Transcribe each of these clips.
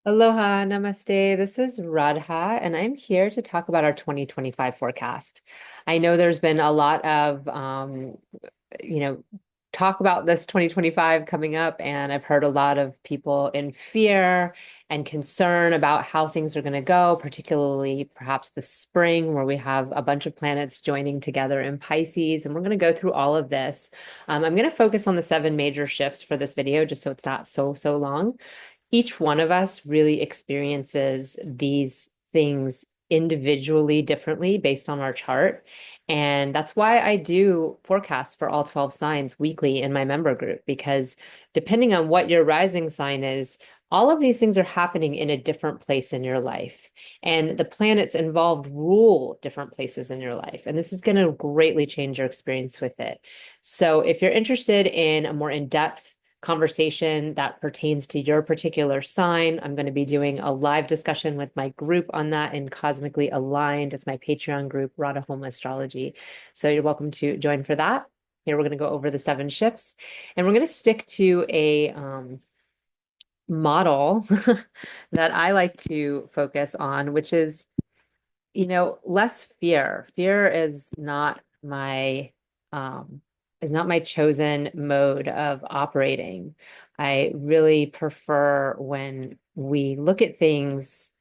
Aloha, namaste. This is Radha, and I'm here to talk about our 2025 forecast. I know there's been a lot of, you know, talk about this 2025 coming up, and I've heard a lot of people in fear and concern about how things are going to go, particularly perhaps the spring, where we have a bunch of planets joining together in Pisces, and we're going to go through all of this. I'm going to focus on the seven major shifts for this video, just so it's not so long. Each one of us really experiences these things individually differently based on our chart. And that's why I do forecasts for all 12 signs weekly in my member group, because depending on what your rising sign is, all of these things are happening in a different place in your life. And the planets involved rule different places in your life. And this is going to greatly change your experience with it. So if you're interested in a more in-depth conversation that pertains to your particular sign, I'm going to be doing a live discussion with my group on that in Cosmically Aligned. It's my Patreon group, Radha Home Astrology. So you're welcome to join for that. Here we're going to go over the seven shifts, and we're going to stick to a model that I like to focus on, which is, less fear. Fear um, is not my chosen mode of operating. I really prefer when we look at things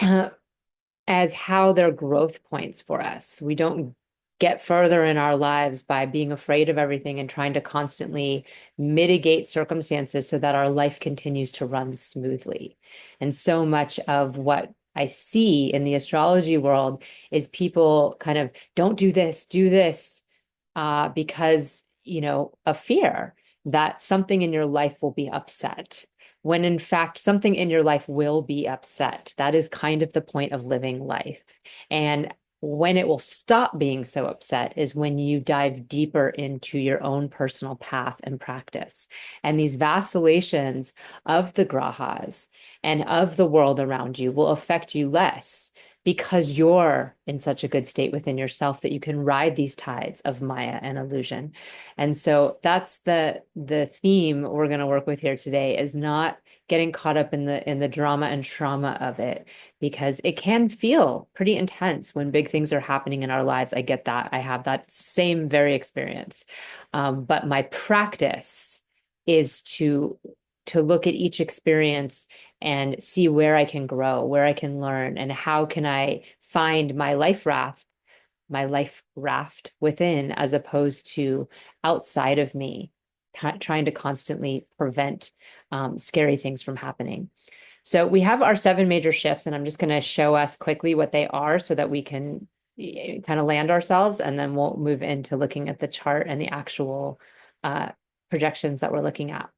as how they're growth points for us. We don't get further in our lives by being afraid of everything and trying to constantly mitigate circumstances so that our life continues to run smoothly. And so much of what I see in the astrology world is people kind of don't do this, because, of fear that something in your life will be upset, when in fact something in your life will be upset. That is kind of the point of living life. And when it will stop being so upset is when you dive deeper into your own personal path and practice. And these vacillations of the grahas and of the world around you will affect you less, because you're in such a good state within yourself that you can ride these tides of Maya and illusion. And so that's the theme we're going to work with here today, is not getting caught up in the drama and trauma of it, because it can feel pretty intense when big things are happening in our lives. I get that. I have that same very experience. But my practice is to look at each experience and see where I can grow, where I can learn, and how can I find my life raft within, as opposed to outside of me, trying to constantly prevent scary things from happening. So we have our seven major shifts, and I'm just going to show us quickly what they are so that we can kind of land ourselves, and then we'll move into looking at the chart and the actual projections that we're looking at.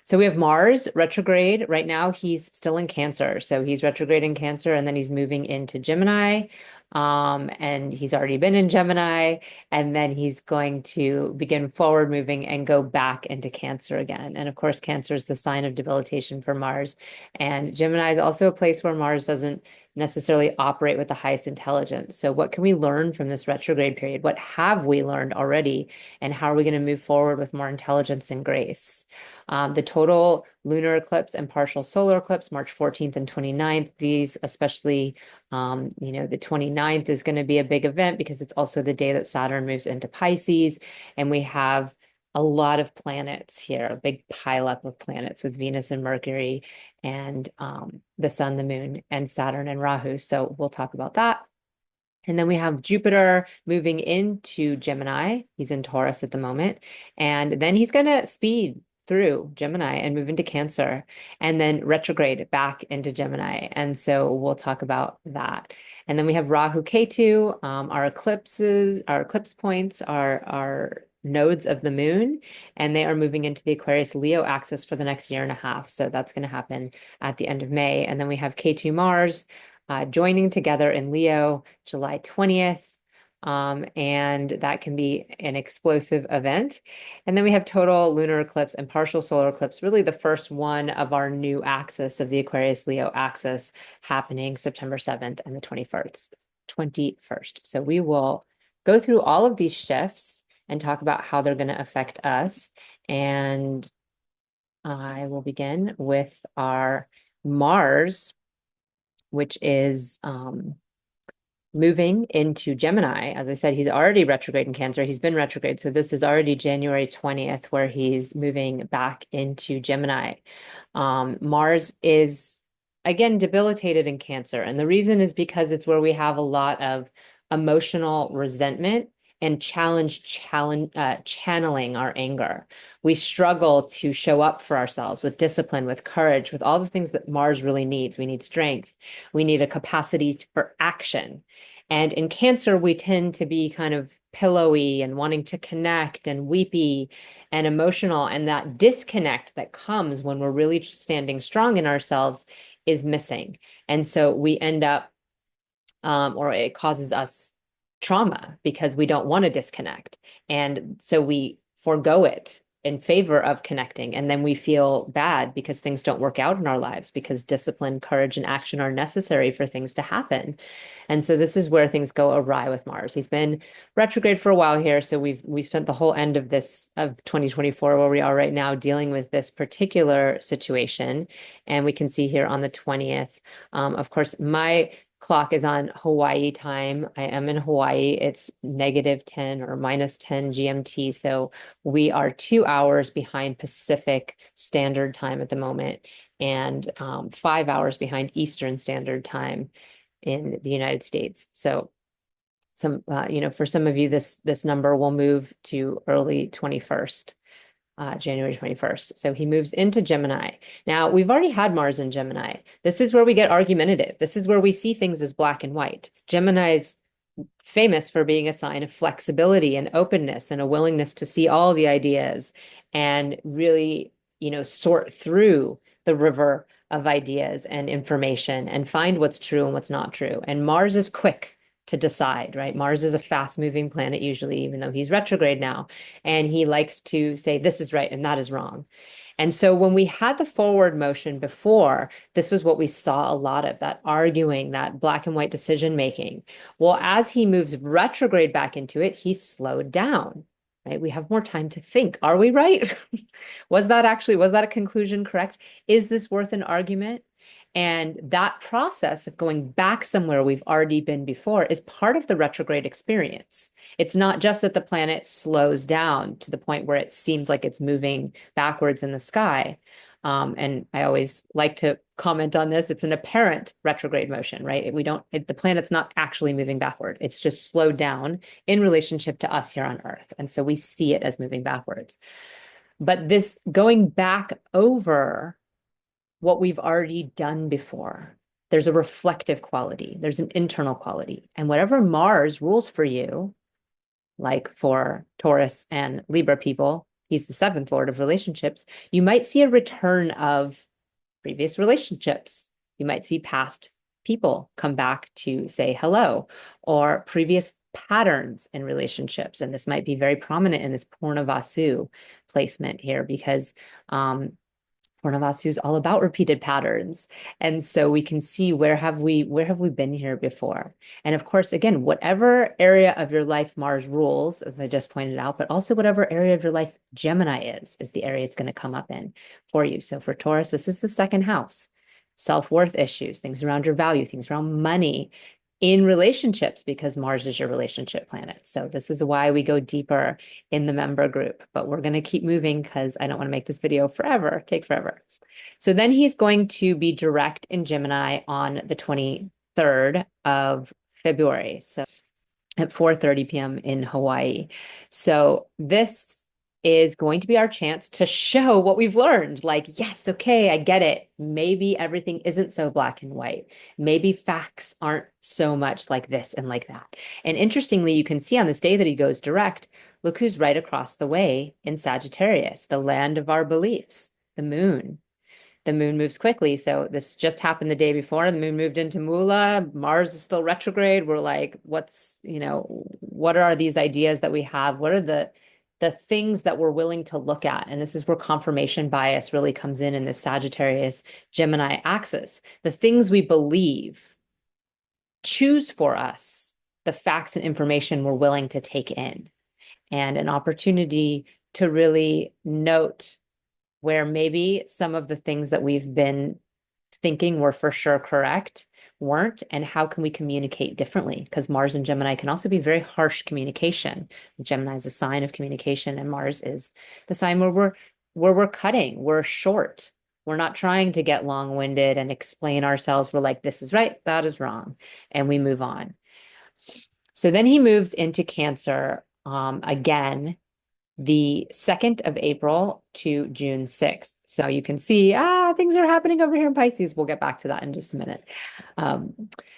So we have Mars retrograde. Right now, he's still in Cancer. So he's retrograde in Cancer, and then he's moving into Gemini. And he's already been in Gemini, and then he's going to begin forward moving and go back into Cancer again. And of course, Cancer is the sign of debilitation for Mars. And Gemini is also a place where Mars doesn't necessarily operate with the highest intelligence. So what can we learn from this retrograde period? What have we learned already? And how are we going to move forward with more intelligence and grace? The total lunar eclipse and partial solar eclipse, March 14th and 29th. These, especially, the 29th is going to be a big event because it's also the day that Saturn moves into Pisces. And we have a lot of planets here, a big pileup of planets with Venus and Mercury and the sun, the moon, and Saturn and Rahu. So we'll talk about that. And then we have Jupiter moving into Gemini. He's in Taurus at the moment. And then he's going to speed through Gemini and move into Cancer, and then retrograde back into Gemini. And so we'll talk about that. And then we have Rahu Ketu. Our eclipse points are nodes of the moon, and they are moving into the Aquarius Leo axis for the next year and a half. So that's going to happen at the end of May. And then we have Ketu Mars joining together in Leo July 20th. And that can be an explosive event. And then we have total lunar eclipse and partial solar eclipse, really the first one of our new axis of the Aquarius Leo axis, happening September 7th and the 21st. So we will go through all of these shifts and talk about how they're going to affect us. And I will begin with our Mars, which is moving into Gemini. As I said, he's already retrograde in Cancer. He's been retrograde. So this is already January 20th, where he's moving back into Gemini. Mars is, again, debilitated in Cancer. And the reason is because it's where we have a lot of emotional resentment and channeling our anger. We struggle to show up for ourselves with discipline, with courage, with all the things that Mars really needs. We need strength. We need a capacity for action. And in Cancer, we tend to be kind of pillowy and wanting to connect and weepy and emotional. And that disconnect that comes when we're really standing strong in ourselves is missing. And so we end up, or it causes us trauma because we don't want to disconnect. And so we forego it in favor of connecting. And then we feel bad because things don't work out in our lives because discipline, courage, and action are necessary for things to happen. And so this is where things go awry with Mars. He's been retrograde for a while here. So we spent the whole end of 2024 where we are right now dealing with this particular situation. And we can see here on the 20th, of course, my clock is on Hawaii time. I am in Hawaii. It's -10 or -10 GMT. So we are 2 hours behind Pacific Standard Time at the moment and 5 hours behind Eastern Standard Time in the United States. So for some of you, this number will move to early 21st. January 21st. So he moves into Gemini. Now, we've already had Mars in Gemini. This is where we get argumentative. This is where we see things as black and white. Gemini is famous for being a sign of flexibility and openness and a willingness to see all the ideas and really, sort through the river of ideas and information and find what's true and what's not true. And Mars is quick to decide, right? Mars is a fast-moving planet usually, even though he's retrograde now. And he likes to say, this is right and that is wrong. And so when we had the forward motion before, this was what we saw a lot of, that arguing, that black and white decision making. Well, as he moves retrograde back into it, he slowed down, right? We have more time to think. Are we right? Was that a conclusion correct? Is this worth an argument? And that process of going back somewhere we've already been before is part of the retrograde experience. It's not just that the planet slows down to the point where it seems like it's moving backwards in the sky. And I always like to comment on this. It's an apparent retrograde motion, right? The planet's not actually moving backward. It's just slowed down in relationship to us here on Earth. And so we see it as moving backwards. But this going back over what we've already done before. There's a reflective quality. There's an internal quality. And whatever Mars rules for you, like for Taurus and Libra people, he's the seventh lord of relationships, you might see a return of previous relationships. You might see past people come back to say hello or previous patterns in relationships. And this might be very prominent in this Purnavasu placement here because Purnavasu is all about repeated patterns. And so we can see where have we been here before? And of course, again, whatever area of your life Mars rules, as I just pointed out, but also whatever area of your life Gemini is the area it's going to come up in for you. So for Taurus, this is the second house. Self-worth issues, things around your value, things around money, in relationships because Mars is your relationship planet. So this is why we go deeper in the member group, but we're going to keep moving because I don't want to make this video take forever. So then he's going to be direct in Gemini on the 23rd of February. So at 4:30 p.m. in Hawaii. So this is going to be our chance to show what we've learned. Like, yes, okay, I get it. Maybe everything isn't so black and white. Maybe facts aren't so much like this and like that. And interestingly, you can see on this day that he goes direct, look who's right across the way in Sagittarius, the land of our beliefs, the moon. The moon moves quickly. So this just happened the day before. The moon moved into Mula. Mars is still retrograde. We're like, what are these ideas that we have? What are the things that we're willing to look at? And this is where confirmation bias really comes in this Sagittarius Gemini axis. The things we believe choose for us the facts and information we're willing to take in, and an opportunity to really note where maybe some of the things that we've been thinking were for sure correct weren't, and how can we communicate differently? Because Mars and Gemini can also be very harsh communication. Gemini is a sign of communication, and Mars is the sign where we're cutting, we're short. We're not trying to get long-winded and explain ourselves. We're like, this is right, that is wrong, and we move on. So then he moves into Cancer again, the 2nd of April to June 6th. So you can see, things are happening over here in Pisces. We'll get back to that in just a minute.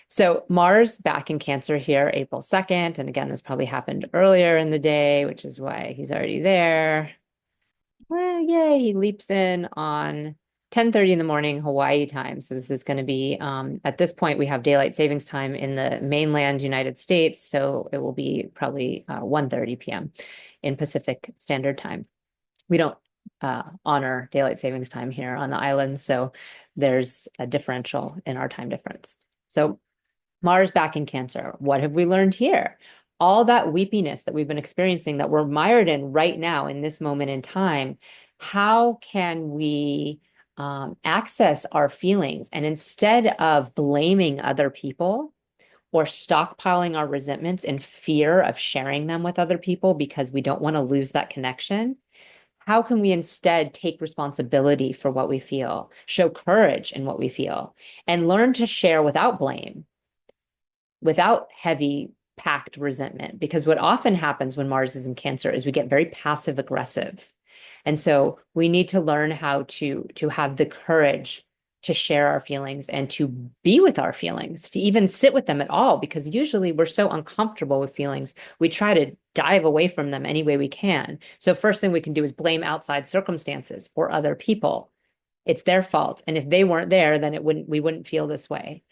So Mars back in Cancer here, April 2nd. And again, this probably happened earlier in the day, which is why he's already there. Well, yay, he leaps in on 10:30 in the morning Hawaii time. So this is going to be, at this point, we have daylight savings time in the mainland United States. So it will be probably 1:30 p.m. in Pacific Standard Time. We don't honor daylight savings time here on the island. So there's a differential in our time difference. So Mars back in Cancer. What have we learned here? All that weepiness that we've been experiencing, that we're mired in right now in this moment in time, how can we access our feelings? And instead of blaming other people or stockpiling our resentments in fear of sharing them with other people because we don't want to lose that connection, how can we instead take responsibility for what we feel, show courage in what we feel, and learn to share without blame, without heavy packed resentment? Because what often happens when Mars is in Cancer is we get very passive aggressive. And so we need to learn how to have the courage to share our feelings and to be with our feelings, to even sit with them at all, because usually we're so uncomfortable with feelings, we try to dive away from them any way we can. So first thing we can do is blame outside circumstances or other people. It's their fault. And if they weren't there, then we wouldn't feel this way.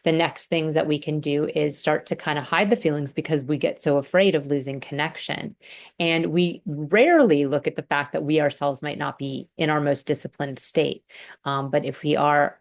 The next thing that we can do is start to kind of hide the feelings because we get so afraid of losing connection. And we rarely look at the fact that we ourselves might not be in our most disciplined state. But if we are,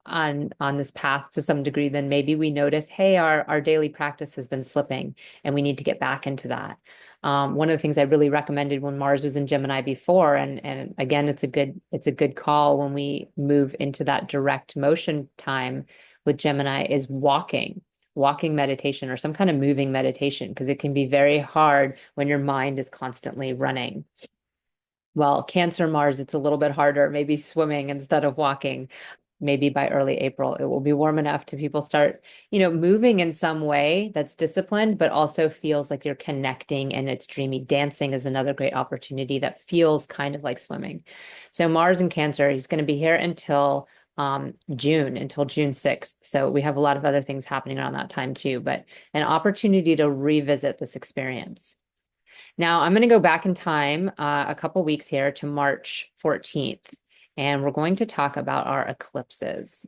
on this path to some degree, then maybe we notice, hey, our daily practice has been slipping and we need to get back into that. One of the things I really recommended when Mars was in Gemini before, and again, it's a good call when we move into that direct motion time with Gemini, is walking meditation or some kind of moving meditation, because it can be very hard when your mind is constantly running. Well, Cancer Mars, it's a little bit harder, maybe swimming instead of walking. Maybe by early April, it will be warm enough to people start, moving in some way that's disciplined, but also feels like you're connecting and it's dreamy. Dancing is another great opportunity that feels kind of like swimming. So Mars and Cancer, he's going to be here until June 6th. So we have a lot of other things happening around that time too, but an opportunity to revisit this experience. Now I'm going to go back in time a couple weeks here to March 14th. And we're going to talk about our eclipses.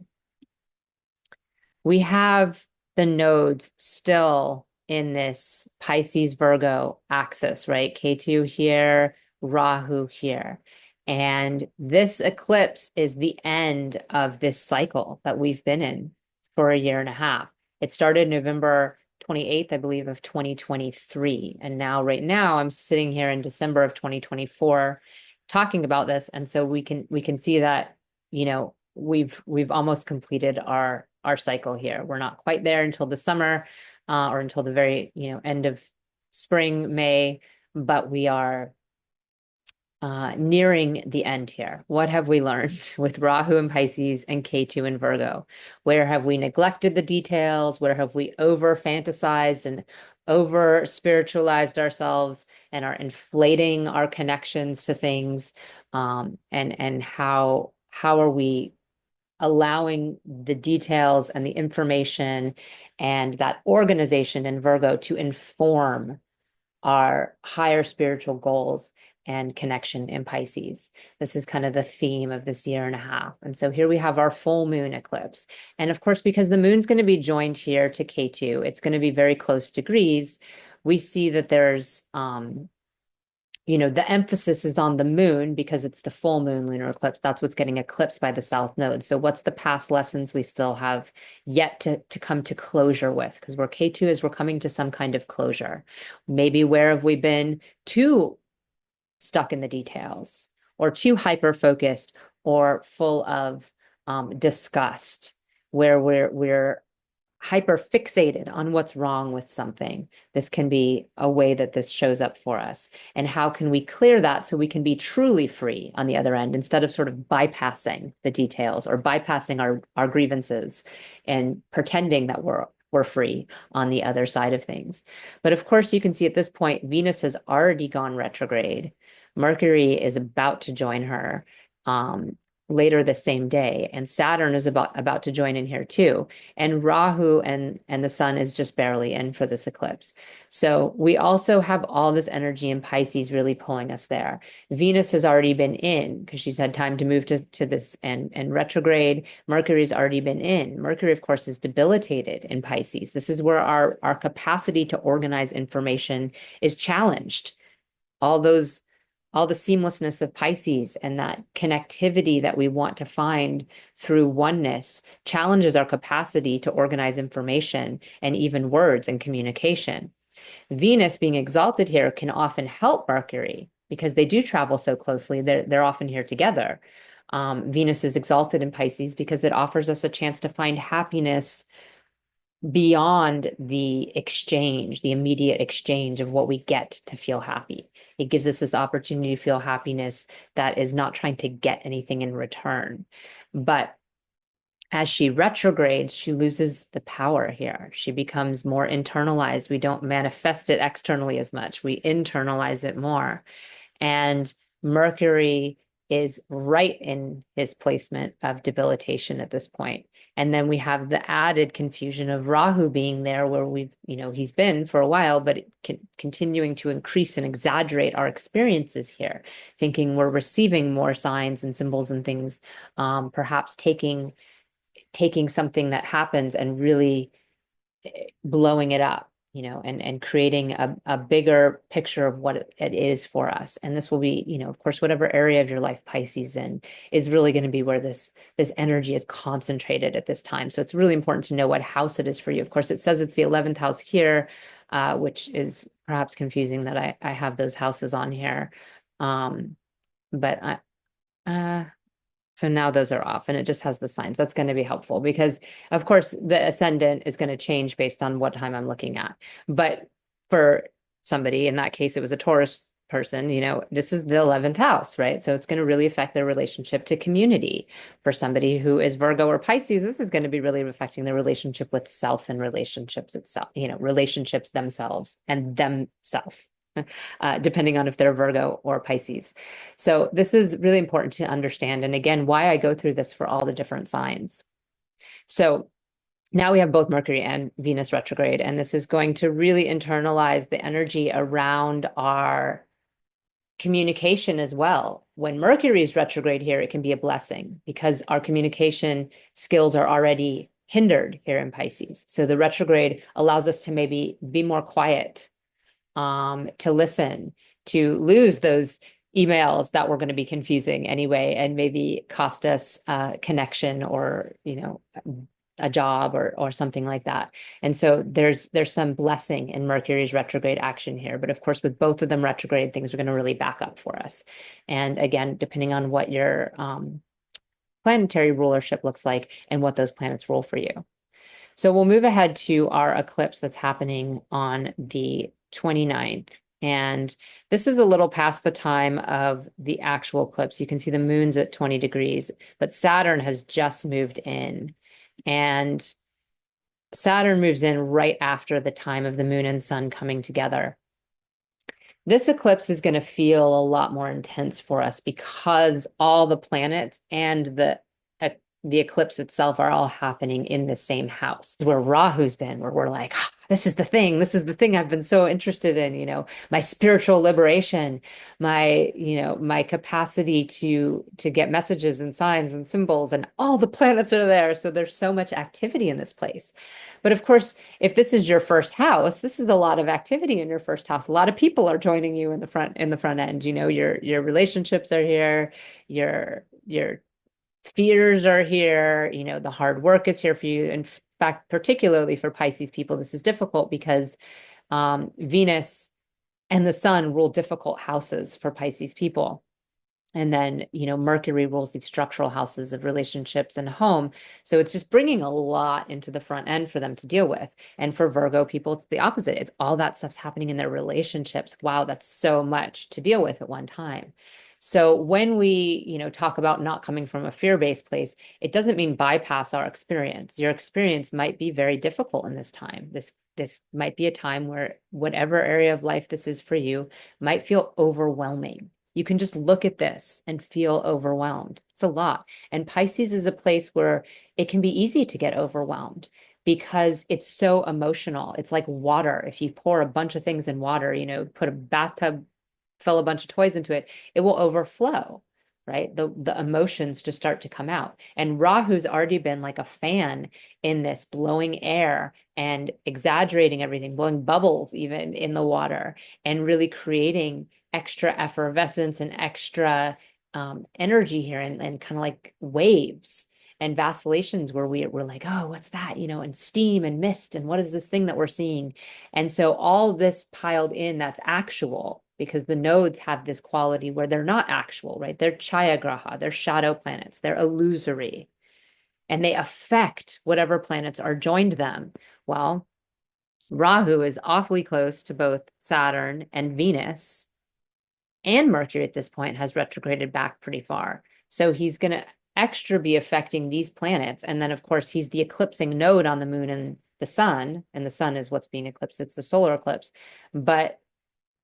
We have the nodes still in this Pisces Virgo axis, right? Ketu here, Rahu here. And this eclipse is the end of this cycle that we've been in for a year and a half. It started November 28th, I believe, of 2023. And right now I'm sitting here in December of 2024 talking about this. And so we can see that, we've almost completed our cycle here. We're not quite there until the summer or until the very, end of spring, May, but we are nearing the end here. What have we learned with Rahu and Pisces and Ketu and Virgo? Where have we neglected the details? Where have we over fantasized and over spiritualized ourselves and are inflating our connections to things? And how are we allowing the details and the information and that organization in Virgo to inform our higher spiritual goals and connection in Pisces? This is kind of the theme of this year and a half. And so here we have our full moon eclipse. And of course, because the moon's going to be joined here to Ketu, it's going to be very close degrees. We see that there's, the emphasis is on the moon because it's the full moon lunar eclipse. That's what's getting eclipsed by the south node. So what's the past lessons we still have yet to come to closure with? Because where Ketu is, we're coming to some kind of closure. Maybe where have we been too stuck in the details? or too hyper-focused or full of disgust, where we're hyper fixated on what's wrong with something. This can be a way that this shows up for us. And how can we clear that so we can be truly free on the other end, instead of sort of bypassing the details or bypassing our grievances and pretending that we're free on the other side of things. But of course, you can see at this point, Venus has already gone retrograde. Mercury is about to join her later the same day, and Saturn is about to join in here too. And Rahu and the sun is just barely in for this eclipse. So we also have all this energy in Pisces really pulling us there. Venus has already been in because she's had time to move to this and retrograde. Mercury's already been in. Mercury, of course, is debilitated in Pisces. This is where our capacity to organize information is challenged. All the seamlessness of Pisces and that connectivity that we want to find through oneness challenges our capacity to organize information and even words and communication. Venus being exalted here can often help Mercury because they do travel so closely. They're often here together. Venus is exalted in Pisces because it offers us a chance to find happiness beyond the exchange, the immediate exchange of what we get to feel happy. It gives us this opportunity to feel happiness that is not trying to get anything in return. But as she retrogrades, she loses the power here. She becomes more internalized. We don't manifest it externally as much. We internalize it more. And Mercury is right in his placement of debilitation at this point. And then we have the added confusion of Rahu being there, where he's been for a while, but continuing to increase and exaggerate our experiences here, thinking we're receiving more signs and symbols and things, perhaps taking something that happens and really blowing it up, and creating a bigger picture of what it is for us. And this will be, of course, whatever area of your life Pisces in is really going to be where this energy is concentrated at this time. So it's really important to know what house it is for you. Of course, it says it's the 11th house here, which is perhaps confusing that I have those houses on here. But so now those are off and it just has the signs. That's going to be helpful because, of course, the ascendant is going to change based on what time I'm looking at. But for somebody, in that case, it was a Taurus person, this is the 11th house, right? So it's going to really affect their relationship to community. For somebody who is Virgo or Pisces, this is going to be really affecting their relationship with self and relationships itself, relationships themselves and themselves. Depending on if they're Virgo or Pisces. So this is really important to understand. And again, why I go through this for all the different signs. So now we have both Mercury and Venus retrograde, and this is going to really internalize the energy around our communication as well. When Mercury is retrograde here, it can be a blessing because our communication skills are already hindered here in Pisces. So the retrograde allows us to maybe be more quiet, to listen, to lose those emails that were going to be confusing anyway, and maybe cost us a connection or, a job or something like that. And so there's some blessing in Mercury's retrograde action here. But of course, with both of them retrograde, things are going to really back up for us. And again, depending on what your planetary rulership looks like and what those planets rule for you. So we'll move ahead to our eclipse that's happening on the 29th. And this is a little past the time of the actual eclipse. You can see the moon's at 20 degrees, but Saturn has just moved in. And Saturn moves in right after the time of the moon and sun coming together. This eclipse is going to feel a lot more intense for us because all the planets and the eclipse itself are all happening in the same house where Rahu's been, where we're like, oh, this is the thing I've been so interested in, my spiritual liberation, my capacity to get messages and signs and symbols, and all the planets are there. So there's so much activity in this place. But of course, if this is your first house, this is a lot of activity in your first house. A lot of people are joining you in the front end. Your relationships are here, your fears are here, the hard work is here for you. In fact, particularly for Pisces people, this is difficult because Venus and the sun rule difficult houses for Pisces people. And then, Mercury rules these structural houses of relationships and home. So it's just bringing a lot into the front end for them to deal with. And for Virgo people, it's the opposite. It's all that stuff's happening in their relationships. Wow, that's so much to deal with at one time. So when we, talk about not coming from a fear-based place, it doesn't mean bypass our experience. Your experience might be very difficult in this time. This might be a time where whatever area of life this is for you might feel overwhelming. You can just look at this and feel overwhelmed. It's a lot. And Pisces is a place where it can be easy to get overwhelmed because it's so emotional. It's like water. If you pour a bunch of things in water, put a bathtub, fill a bunch of toys into it, it will overflow, right? The emotions just start to come out. And Rahu's already been like a fan in this, blowing air and exaggerating everything, blowing bubbles even in the water, and really creating extra effervescence and extra energy here, and kind of like waves and vacillations where we're like, oh, what's that? And steam and mist, and what is this thing that we're seeing? And so all this piled in, that's actual, because the nodes have this quality where they're not actual, right? They're Chaya Graha, they're shadow planets, they're illusory, and they affect whatever planets are joined them. Well, Rahu is awfully close to both Saturn and Venus, and Mercury at this point has retrograded back pretty far. So he's going to extra be affecting these planets. And then, of course, he's the eclipsing node on the moon and the sun is what's being eclipsed. It's the solar eclipse. But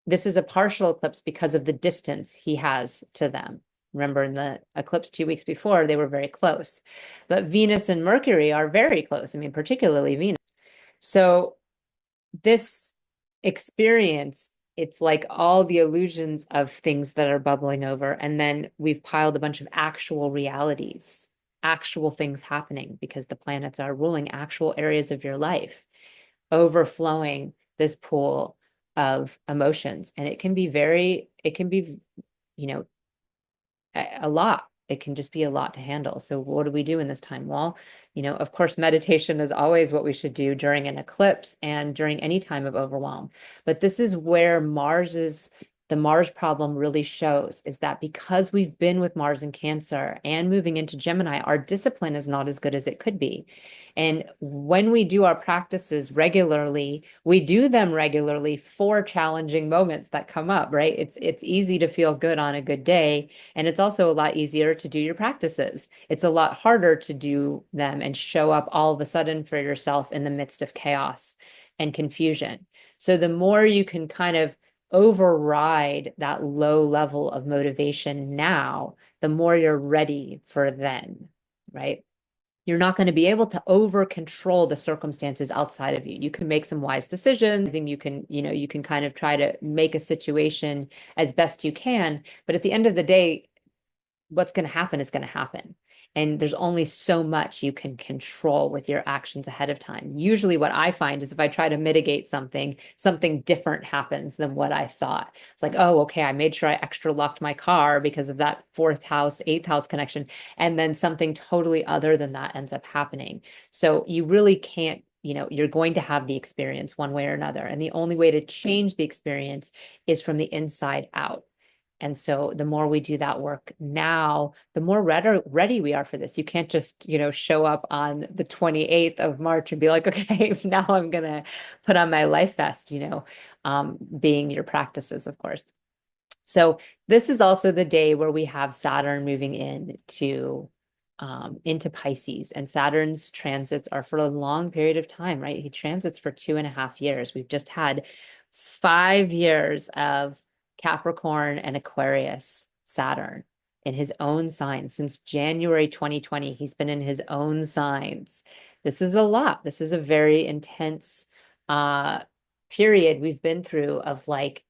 this is a partial eclipse because of the distance he has to them. Remember, in the eclipse 2 weeks before, they were very close. But Venus and Mercury are very close. I mean, particularly Venus. So this experience, it's like all the illusions of things that are bubbling over. And then we've piled a bunch of actual realities, actual things happening because the planets are ruling actual areas of your life, overflowing this pool of emotions. And it can be a lot. It can just be a lot to handle. So what do we do in this time? Well, of course, meditation is always what we should do during an eclipse and during any time of overwhelm. But this is where the Mars problem really shows, is that because we've been with Mars in Cancer and moving into Gemini, our discipline is not as good as it could be. And when we do our practices regularly, we do them regularly for challenging moments that come up, right? It's easy to feel good on a good day. And it's also a lot easier to do your practices. It's a lot harder to do them and show up all of a sudden for yourself in the midst of chaos and confusion. So the more you can kind of override that low level of motivation now, the more you're ready for then, right? You're not going to be able to over control the circumstances outside of you. You can make some wise decisions, and you can kind of try to make a situation as best you can. But at the end of the day, what's going to happen is going to happen. And there's only so much you can control with your actions ahead of time. Usually what I find is if I try to mitigate something different happens than what I thought. It's like, oh, okay, I made sure I extra locked my car because of that fourth house, eighth house connection. And then something totally other than that ends up happening. So you really can't, you're going to have the experience one way or another. And the only way to change the experience is from the inside out. And so the more we do that work now, the more ready we are for this. You can't just, show up on the 28th of March and be like, okay, now I'm going to put on my life vest, being your practices, of course. So this is also the day where we have Saturn moving into Pisces, and Saturn's transits are for a long period of time, right? He transits for 2.5 years. We've just had 5 years of Capricorn and Aquarius Saturn in his own signs. Since January 2020, he's been in his own signs. This is a lot. This is a very intense period we've been through of like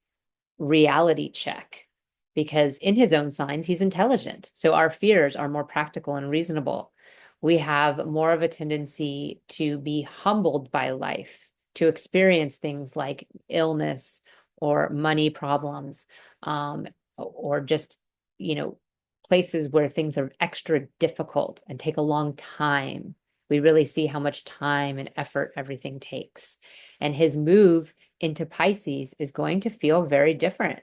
reality check, because in his own signs, he's intelligent. So our fears are more practical and reasonable. We have more of a tendency to be humbled by life, to experience things like illness or money problems, or just, places where things are extra difficult and take a long time. We really see how much time and effort everything takes. And his move into Pisces is going to feel very different.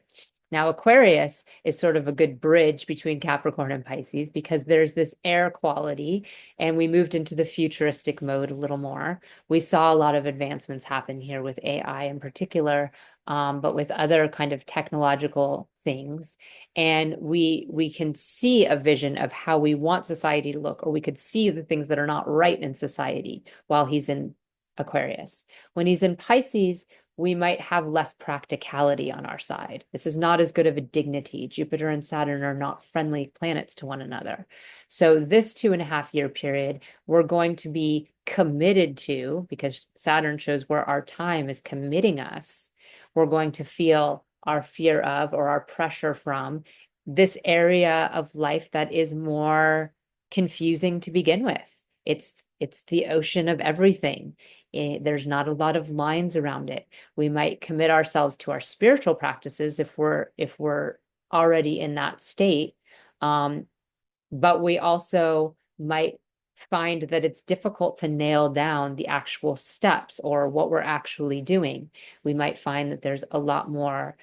Now, Aquarius is sort of a good bridge between Capricorn and Pisces because there's this air quality, and we moved into the futuristic mode a little more. We saw a lot of advancements happen here with AI in particular, but with other kind of technological things. And we can see a vision of how we want society to look, or we could see the things that are not right in society while he's in Aquarius. When he's in Pisces, we might have less practicality on our side. This is not as good of a dignity. Jupiter and Saturn are not friendly planets to one another. So this 2.5 year period, we're going to be committed to, because Saturn shows where our time is committing us, we're going to feel our fear of or our pressure from this area of life that is more confusing to begin with. It's the ocean of everything. There's not a lot of lines around it. We might commit ourselves to our spiritual practices if we're already in that state. But we also might find that it's difficult to nail down the actual steps or what we're actually doing. We might find that there's a lot more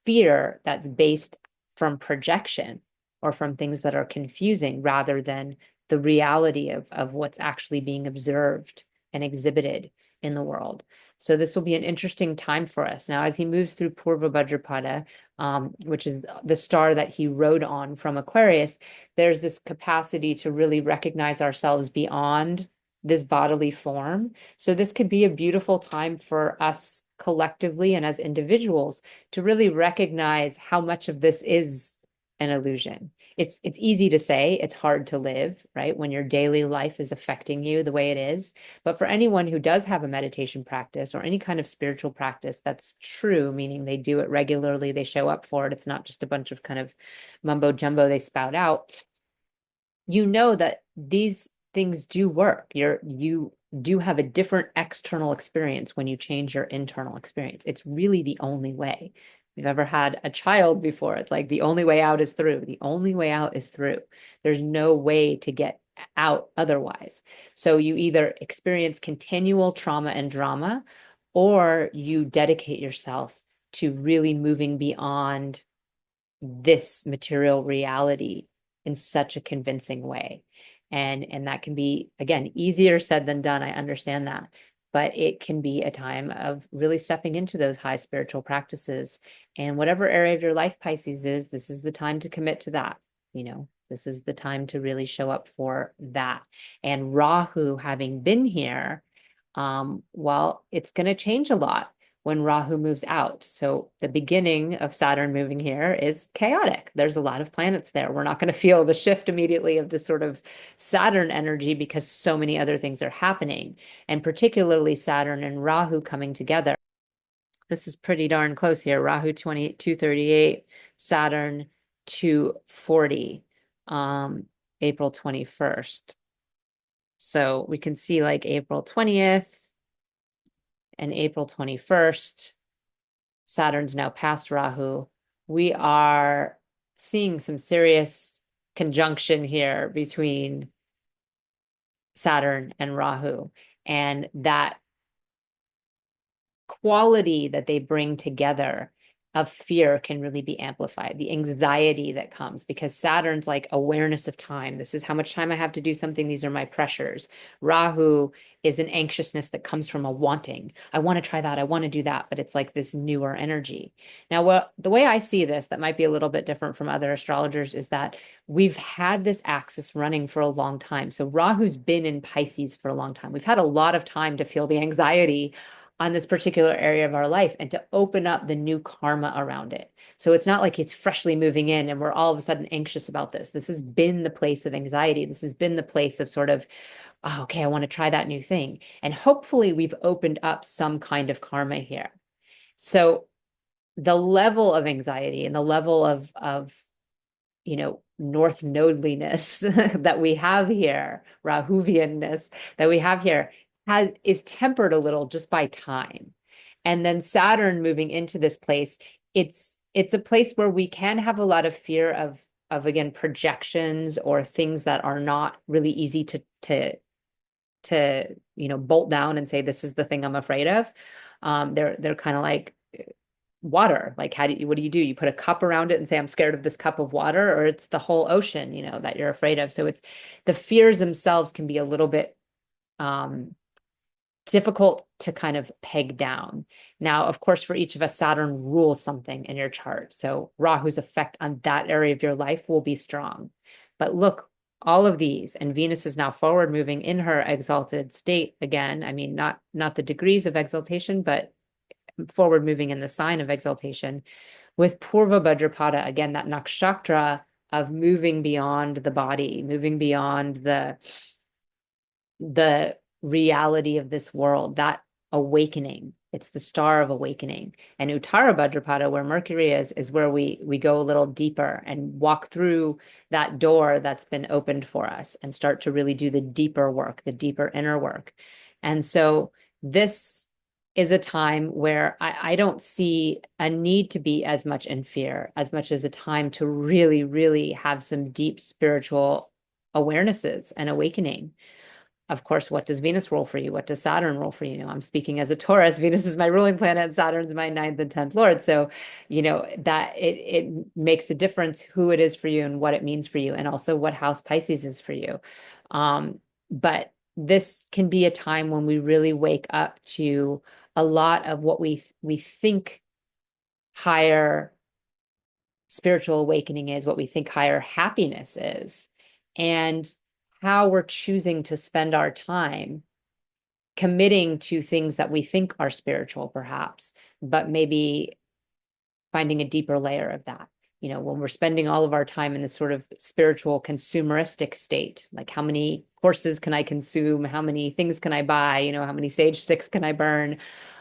fear that's based from projection or from things that are confusing rather than the reality of what's actually being observed and exhibited in the world. So this will be an interesting time for us. Now, as he moves through Purva Bhadrapada, which is the star that he rode on from Aquarius, there's this capacity to really recognize ourselves beyond this bodily form. So this could be a beautiful time for us collectively and as individuals to really recognize how much of this is an illusion. It's easy to say, it's hard to live, right? When your daily life is affecting you the way it is. But for anyone who does have a meditation practice or any kind of spiritual practice that's true, meaning they do it regularly, they show up for it, it's not just a bunch of kind of mumbo jumbo they spout out, you know that these things do work. You do have a different external experience when you change your internal experience. It's really the only way. If you've ever had a child before, it's like the only way out is through. The only way out is through. There's no way to get out otherwise. So you either experience continual trauma and drama, or you dedicate yourself to really moving beyond this material reality in such a convincing way. And that can be, again, easier said than done. I understand that. But it can be a time of really stepping into those high spiritual practices. And whatever area of your life Pisces is, this is the time to commit to that. This is the time to really show up for that. And Rahu having been here, well, it's going to change a lot when Rahu moves out. So the beginning of Saturn moving here is chaotic. There's a lot of planets there. We're not going to feel the shift immediately of this sort of Saturn energy because so many other things are happening, and particularly Saturn and Rahu coming together. This is pretty darn close here. Rahu 238, Saturn 240, April 21st. So we can see like April 20th and April 21st. Saturn's now past Rahu. We are seeing some serious conjunction here between Saturn and Rahu. And that quality that they bring together of fear can really be amplified. The anxiety that comes because Saturn's like awareness of time. This is how much time I have to do something. These are my pressures. Rahu is an anxiousness that comes from a wanting. I want to try that. I want to do that. But it's like this newer energy. Now, the way I see this, that might be a little bit different from other astrologers, is that we've had this axis running for a long time. So Rahu's been in Pisces for a long time. We've had a lot of time to feel the anxiety on this particular area of our life and to open up the new karma around it. So it's not like it's freshly moving in and we're all of a sudden anxious about this. This has been the place of anxiety. This has been the place of sort of, oh, okay, I want to try that new thing. And hopefully we've opened up some kind of karma here. So the level of anxiety and the level of North Nodeliness that we have here, Rahuvianness that we have here, is tempered a little just by time. And then Saturn moving into this place, it's a place where we can have a lot of fear of again projections or things that are not really easy to bolt down and say this is the thing I'm afraid of. They're kind of like water. Like, what do? You put a cup around it and say, I'm scared of this cup of water, or it's the whole ocean, that you're afraid of. So it's the fears themselves can be a little bit um, difficult to kind of peg down. Now, of course, for each of us, Saturn rules something in your chart. So Rahu's effect on that area of your life will be strong. But look, all of these, and Venus is now forward moving in her exalted state again. I mean, not the degrees of exaltation, but forward moving in the sign of exaltation with Purva Bhadrapada, again, that nakshatra of moving beyond the body, moving beyond the reality of this world, that awakening. It's the star of awakening. And Uttara Bhadrapada, where Mercury is where we go a little deeper and walk through that door that's been opened for us and start to really do the deeper work, the deeper inner work. And so this is a time where I don't see a need to be as much in fear, as much as a time to really, really have some deep spiritual awarenesses and awakening. Of course, what does Venus rule for you? What does Saturn rule for you? I'm speaking as a Taurus. Venus is my ruling planet, and Saturn's my ninth and 10th Lord. So, that it makes a difference who it is for you and what it means for you, and also what house Pisces is for you. But this can be a time when we really wake up to a lot of what we think higher spiritual awakening is, what we think higher happiness is, and how we're choosing to spend our time committing to things that we think are spiritual, perhaps, but maybe finding a deeper layer of that. When we're spending all of our time in this sort of spiritual consumeristic state, like how many courses can I consume? How many things can I buy? How many sage sticks can I burn?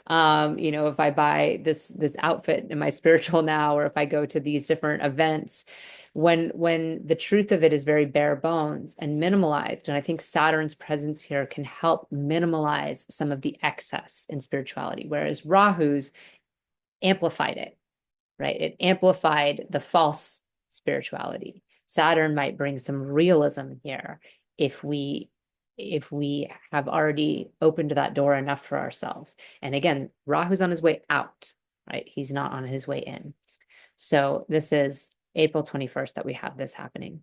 If I buy this outfit, am I spiritual now? Or if I go to these different events, when the truth of it is very bare bones and minimalized. And I think Saturn's presence here can help minimalize some of the excess in spirituality, whereas Rahu's amplified it, right? It amplified the false spirituality. Saturn might bring some realism here if we have already opened that door enough for ourselves. And again, Rahu's on his way out, right? He's not on his way in. So this is April 21st that we have this happening.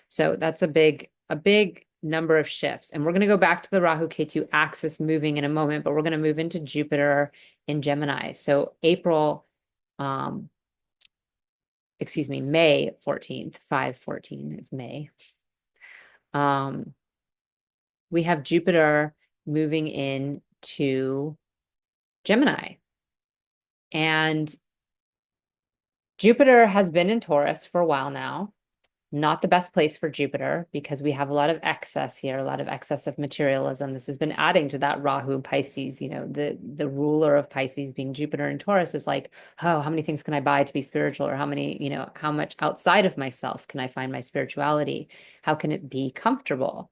So that's a big number of shifts. And we're going to go back to the Rahu Ketu axis moving in a moment, but we're going to move into Jupiter in Gemini. So May 14th, 5/14 is May. We have Jupiter moving into Gemini. And Jupiter has been in Taurus for a while now. Not the best place for Jupiter because we have a lot of excess here, a lot of excess of materialism. This has been adding to that Rahu Pisces, the ruler of Pisces being Jupiter and Taurus is like, oh, how many things can I buy to be spiritual? Or how much outside of myself can I find my spirituality? How can it be comfortable?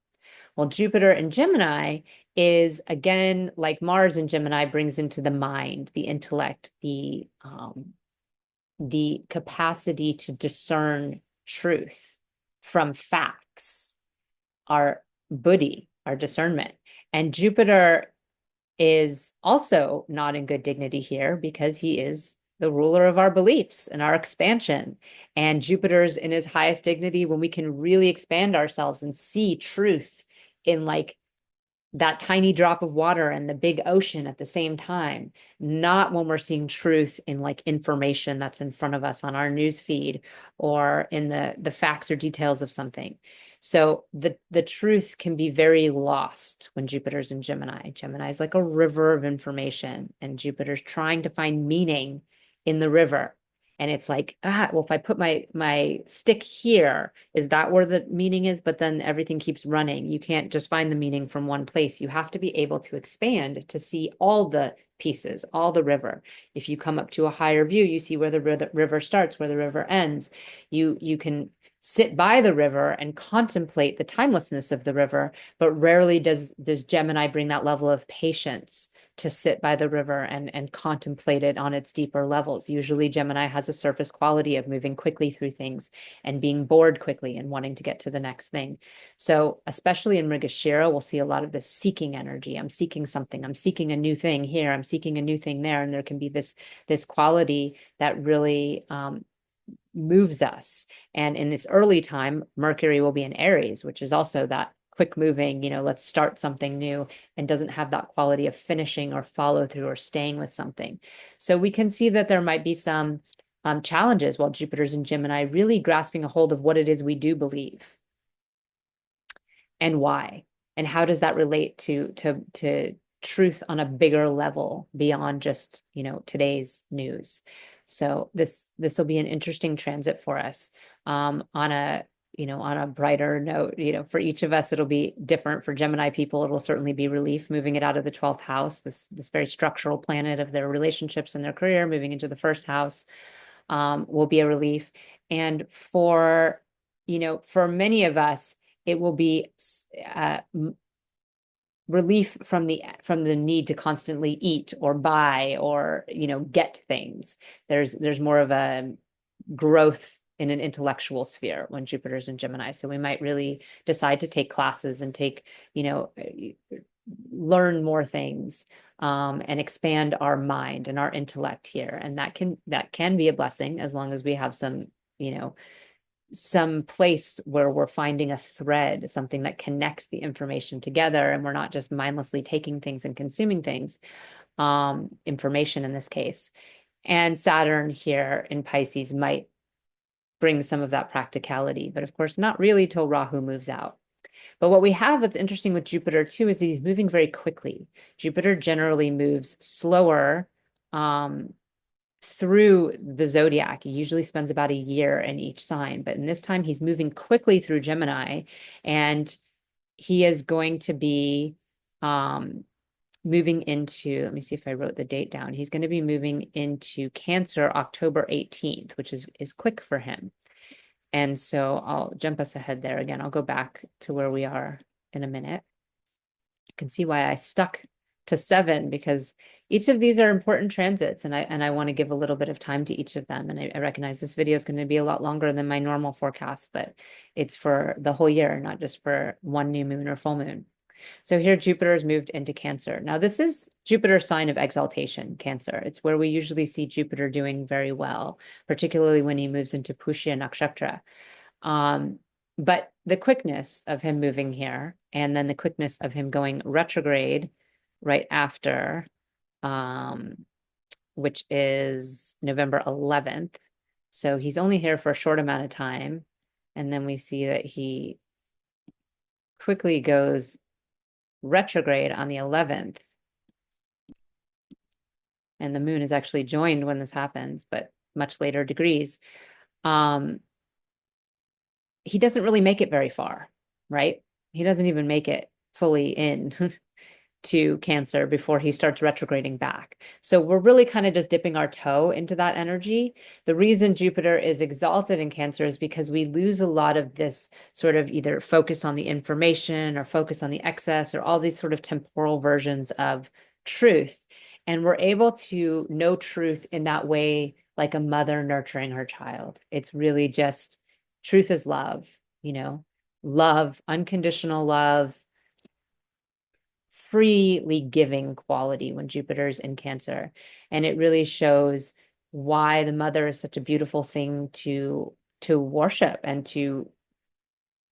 Well, Jupiter in Gemini is, again, like Mars in Gemini, brings into the mind, the intellect, the capacity to discern truth from facts, our buddhi, our discernment. And Jupiter is also not in good dignity here because he is the ruler of our beliefs and our expansion. And Jupiter's in his highest dignity when we can really expand ourselves and see truth in like that tiny drop of water and the big ocean at the same time, not when we're seeing truth in like information that's in front of us on our news feed or in the facts or details of something. So the truth can be very lost when Jupiter's in Gemini. Gemini is like a river of information, and Jupiter's trying to find meaning in the river. And it's like, well, if I put my stick here, is that where the meaning is? But then everything keeps running. You can't just find the meaning from one place. You have to be able to expand to see all the pieces, all the river. If you come up to a higher view, you see where the river starts, where the river ends. You can sit by the river and contemplate the timelessness of the river, but rarely does Gemini bring that level of patience to sit by the river and contemplate it on its deeper levels. Usually Gemini has a surface quality of moving quickly through things and being bored quickly and wanting to get to the next thing. So especially in Mrigashira, we'll see a lot of this seeking energy. I'm seeking something. I'm seeking a new thing here. I'm seeking a new thing there. And there can be this quality that really moves us. And in this early time, Mercury will be in Aries, which is also that quick moving, let's start something new, and doesn't have that quality of finishing or follow through or staying with something. So we can see that there might be some challenges while Jupiter's in Gemini, really grasping a hold of what it is we do believe and why, and how does that relate to truth on a bigger level beyond just today's news. So this will be an interesting transit for us. On a brighter note, for each of us it'll be different. For Gemini people, it will certainly be relief, moving it out of the 12th house, this very structural planet of their relationships and their career, moving into the first house, will be a relief. And for many of us, it will be relief from the need to constantly eat or buy or get things. There's more of a growth in an intellectual sphere when Jupiter's in Gemini. So we might really decide to take classes and learn more things, and expand our mind and our intellect here. And that can be a blessing, as long as we have some place where we're finding a thread, something that connects the information together, and we're not just mindlessly taking things and consuming things, information in this case. And Saturn here in Pisces might bring some of that practicality, but of course not really till Rahu moves out. But what we have that's interesting with Jupiter too is he's moving very quickly. Jupiter generally moves slower through the zodiac. He usually spends about a year in each sign, but in this time he's moving quickly through Gemini, and he is going to be moving into, let me see if I wrote the date down. He's going to be moving into Cancer October 18th, which is quick for him. And so I'll jump us ahead there again. I'll go back to where we are in a minute. You can see why I stuck to 7, because each of these are important transits, and I want to give a little bit of time to each of them. And I recognize this video is going to be a lot longer than my normal forecast, but it's for the whole year, not just for one new moon or full moon. So here Jupiter has moved into Cancer. Now this is Jupiter's sign of exaltation, Cancer. It's where we usually see Jupiter doing very well, particularly when he moves into Pushya Nakshatra. But the quickness of him moving here, and then the quickness of him going retrograde right after, which is November 11th. So he's only here for a short amount of time. And then we see that he quickly goes retrograde on the 11th. And the moon is actually joined when this happens, but much later degrees. He doesn't really make it very far, right? He doesn't even make it fully in to Cancer before he starts retrograding back. So we're really kind of just dipping our toe into that energy. The reason Jupiter is exalted in Cancer is because we lose a lot of this sort of either focus on the information or focus on the excess or all these sort of temporal versions of truth. And we're able to know truth in that way, like a mother nurturing her child. It's really just truth is love, love, unconditional love, freely giving quality when Jupiter's in Cancer. And it really shows why the mother is such a beautiful thing to worship and to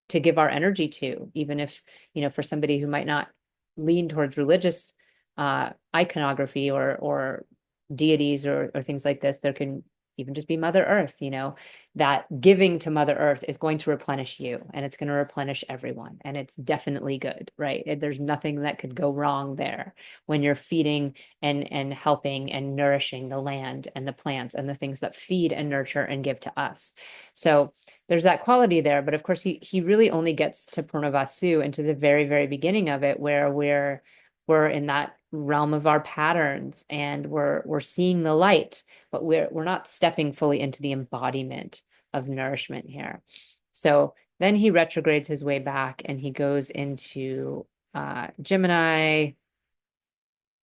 give our energy to, even if, for somebody who might not lean towards religious iconography or deities or things like this, there can even just be Mother Earth, that giving to Mother Earth is going to replenish you, and it's going to replenish everyone. And it's definitely good, right? There's nothing that could go wrong there when you're feeding and helping and nourishing the land and the plants and the things that feed and nurture and give to us. So there's that quality there. But of course, he really only gets to Purnavasu into the very, very beginning of it, where we're in that realm of our patterns, and we're seeing the light, but we're not stepping fully into the embodiment of nourishment here. So then he retrogrades his way back, and he goes into Gemini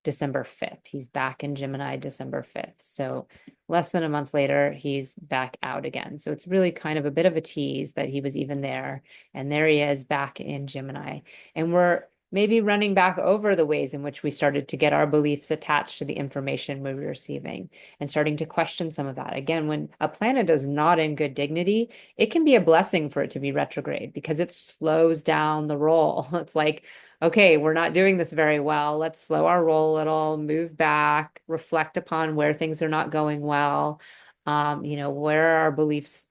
December 5th. He's back in Gemini December 5th. So less than a month later, he's back out again. So it's really kind of a bit of a tease that he was even there. And there he is back in Gemini. And we're maybe running back over the ways in which we started to get our beliefs attached to the information we were receiving and starting to question some of that. Again, when a planet is not in good dignity, it can be a blessing for it to be retrograde because it slows down the roll. It's like, okay, we're not doing this very well. Let's slow our roll a little, move back, reflect upon where things are not going well. Where are our beliefs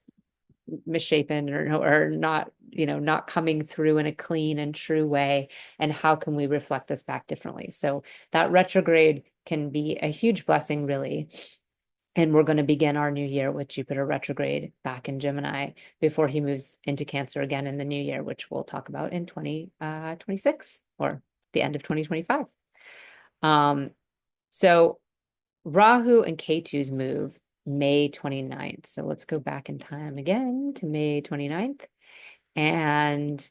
misshapen or not, not coming through in a clean and true way, and how can we reflect this back differently? So that retrograde can be a huge blessing, really. And we're going to begin our new year with Jupiter retrograde back in Gemini before he moves into Cancer again in the new year, which we'll talk about in 2026 or the end of 2025. So Rahu and Ketu's move May 29th. So let's go back in time again to May 29th. And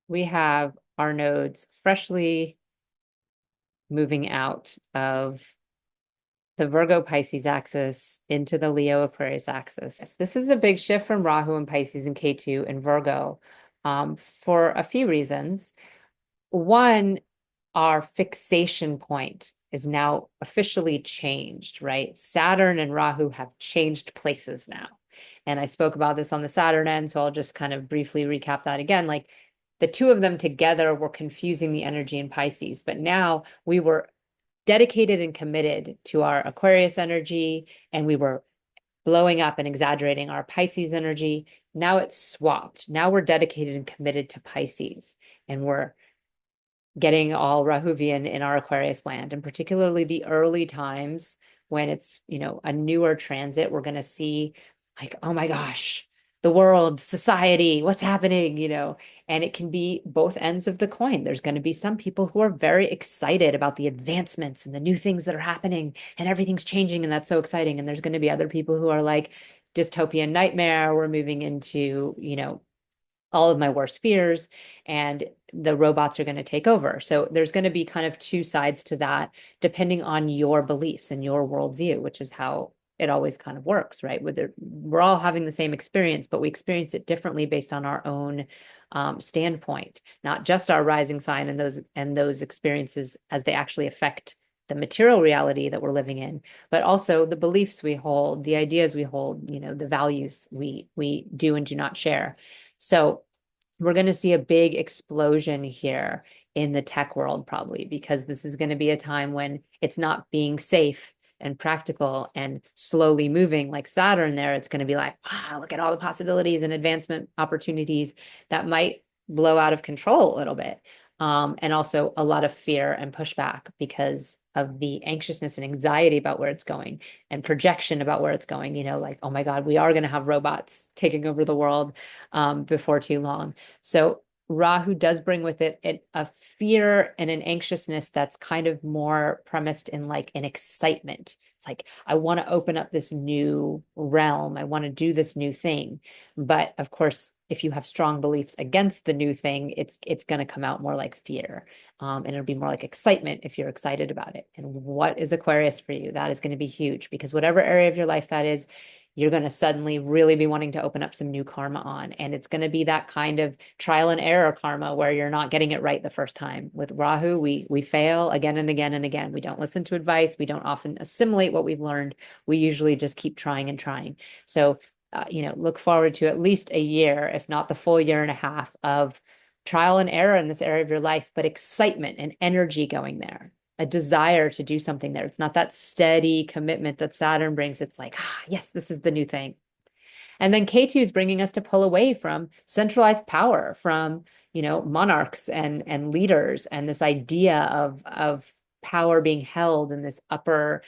we have our nodes freshly moving out of the Virgo Pisces axis into the Leo Aquarius axis. This is a big shift from Rahu and Pisces and Ketu and Virgo for a few reasons. One, our fixation point is now officially changed, right? Saturn and Rahu have changed places now. And I spoke about this on the Saturn end, so I'll just kind of briefly recap that again. Like the two of them together were confusing the energy in Pisces, but now we were dedicated and committed to our Aquarius energy, and we were blowing up and exaggerating our Pisces energy. Now it's swapped. Now we're dedicated and committed to Pisces, and we're getting all Rahuvian in our Aquarius land, and particularly the early times when it's, a newer transit, we're going to see like, oh my gosh, the world, society, what's happening, and it can be both ends of the coin. There's going to be some people who are very excited about the advancements and the new things that are happening and everything's changing and that's so exciting. And there's going to be other people who are like, dystopian nightmare, we're moving into, all of my worst fears and the robots are going to take over. So there's going to be kind of two sides to that, depending on your beliefs and your worldview, which is how it always kind of works, right? We're all having the same experience, but we experience it differently based on our own standpoint, not just our rising sign and those experiences as they actually affect the material reality that we're living in, but also the beliefs we hold, the ideas we hold, the values we do and do not share. So we're going to see a big explosion here in the tech world, probably, because this is going to be a time when it's not being safe and practical and slowly moving like Saturn there. It's going to be like, wow, look at all the possibilities and advancement opportunities that might blow out of control a little bit. And also a lot of fear and pushback because of the anxiousness and anxiety about where it's going and projection about where it's going, like, oh my God, we are going to have robots taking over the world before too long. So Rahu does bring with it a fear and an anxiousness that's kind of more premised in like an excitement. It's like, I want to open up this new realm. I want to do this new thing. But of course, if you have strong beliefs against the new thing, it's going to come out more like fear. And it'll be more like excitement if you're excited about it. And what is Aquarius for you? That is going to be huge because whatever area of your life that is, you're going to suddenly really be wanting to open up some new karma on. And it's going to be that kind of trial and error karma where you're not getting it right the first time. With Rahu, we fail again and again and again. We don't listen to advice. We don't often assimilate what we've learned. We usually just keep trying and trying. So, look forward to at least a year, if not the full year and a half of trial and error in this area of your life, but excitement and energy going there, a desire to do something there. It's not that steady commitment that Saturn brings. It's like, yes, this is the new thing. And then Ketu is bringing us to pull away from centralized power, from, monarchs and leaders, and this idea of power being held in this upper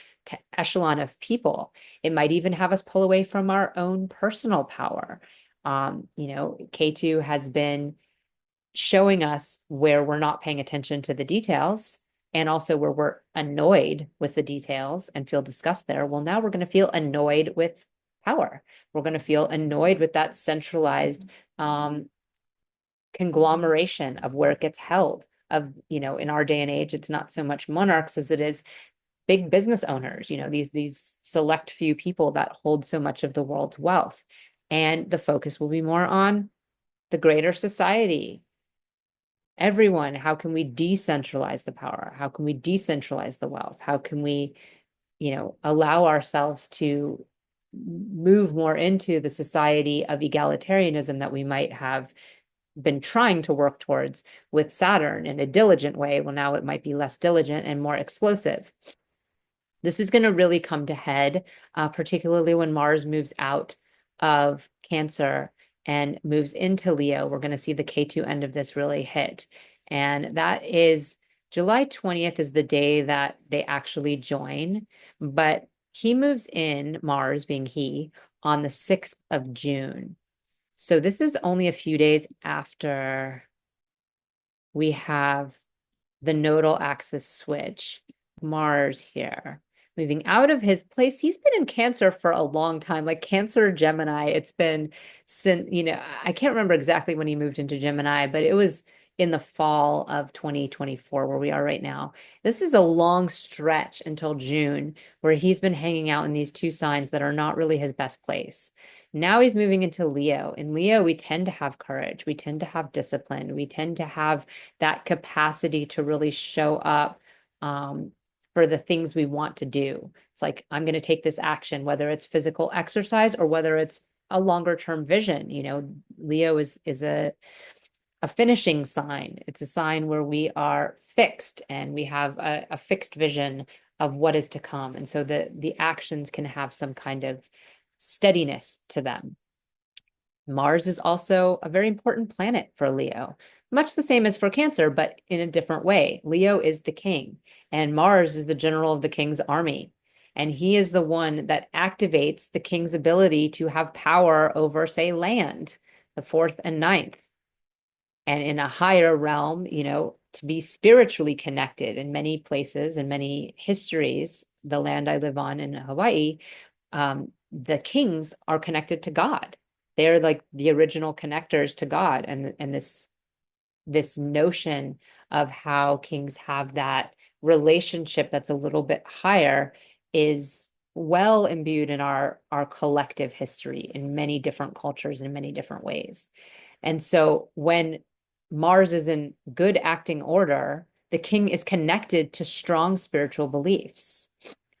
echelon of people. It might even have us pull away from our own personal power. Ketu has been showing us where we're not paying attention to the details and also where we're annoyed with the details and feel disgust there. Well, now we're going to feel annoyed with power. We're going to feel annoyed with that centralized conglomeration of where it gets held. Of, you know, in our day and age, it's not so much monarchs as it is big business owners, you know, these select few people that hold so much of the world's wealth. And the focus will be more on the greater society. Everyone, how can we decentralize the power? How can we decentralize the wealth? How can we, you know, allow ourselves to move more into the society of egalitarianism that we might have been trying to work towards with Saturn in a diligent way? Well, now it might be less diligent and more explosive. This is going to really come to head, particularly when Mars moves out of Cancer and moves into Leo. We're going to see the Ketu end of this really hit. And that is July 20th is the day that they actually join. But he moves in, Mars being he, on the 6th of June. So this is only a few days after we have the nodal axis switch. Mars here, moving out of his place. He's been in Cancer for a long time, like Cancer, Gemini. It's been since, you know, I can't remember exactly when he moved into Gemini, but it was in the fall of 2024, where we are right now. This is a long stretch until June, where he's been hanging out in these two signs that are not really his best place. Now he's moving into Leo. In Leo, we tend to have courage. We tend to have discipline. We tend to have that capacity to really show up for the things we want to do. It's like, I'm going to take this action, whether it's physical exercise or whether it's a longer term vision. You know, Leo is a finishing sign. It's a sign where we are fixed and we have a fixed vision of what is to come. And so the actions can have some kind of steadiness to them. Mars is also a very important planet for Leo, much the same as for Cancer, but in a different way. Leo is the king, and Mars is the general of the king's army. And he is the one that activates the king's ability to have power over, say, land, the fourth and ninth. And in a higher realm, you know, to be spiritually connected in many places and many histories, the land I live on in Hawaii, the kings are connected to God. They're like the original connectors to God. And this notion of how kings have that relationship that's a little bit higher is well imbued in our collective history in many different cultures in many different ways. And so when Mars is in good acting order, the king is connected to strong spiritual beliefs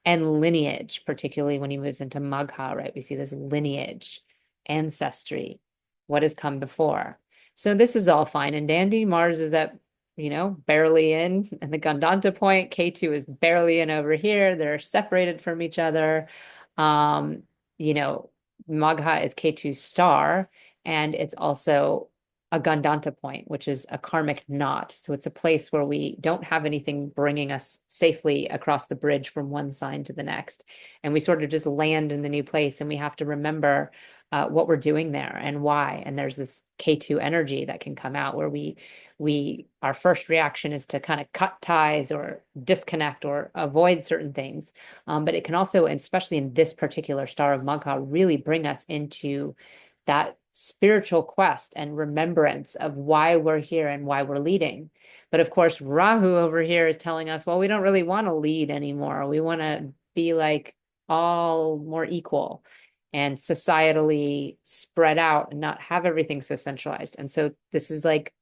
and lineage, particularly when he moves into Magha, right? We see this lineage, ancestry, what has come before. So this is all fine and dandy. Mars is at, you know, barely in the Gandanta point. Ketu is barely in over here. They're separated from each other. You know, Magha is Ketu's star, and it's also a Gandanta point, which is a karmic knot. So it's a place where we don't have anything bringing us safely across the bridge from one sign to the next. And we sort of just land in the new place, and we have to remember what we're doing there and why. And there's this Ketu energy that can come out where our first reaction is to kind of cut ties or disconnect or avoid certain things. But it can also, especially in this particular star of Magha, really bring us into that spiritual quest and remembrance of why we're here and why we're leading. But of course, Rahu over here is telling us, well, we don't really want to lead anymore. We want to be like all more equal and societally spread out and not have everything so centralized. And so this is like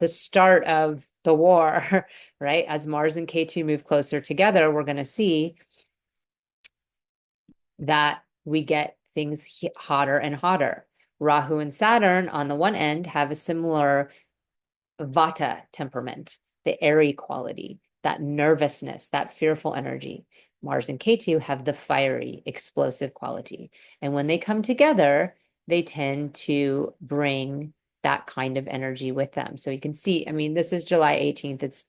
the start of the war, right? As Mars and Ketu move closer together, we're going to see that we get things hotter and hotter. Rahu and Saturn on the one end have a similar Vata temperament, the airy quality, that nervousness, that fearful energy. Mars and Ketu have the fiery, explosive quality. And when they come together, they tend to bring that kind of energy with them. So you can see, I mean, this is July 18th. It's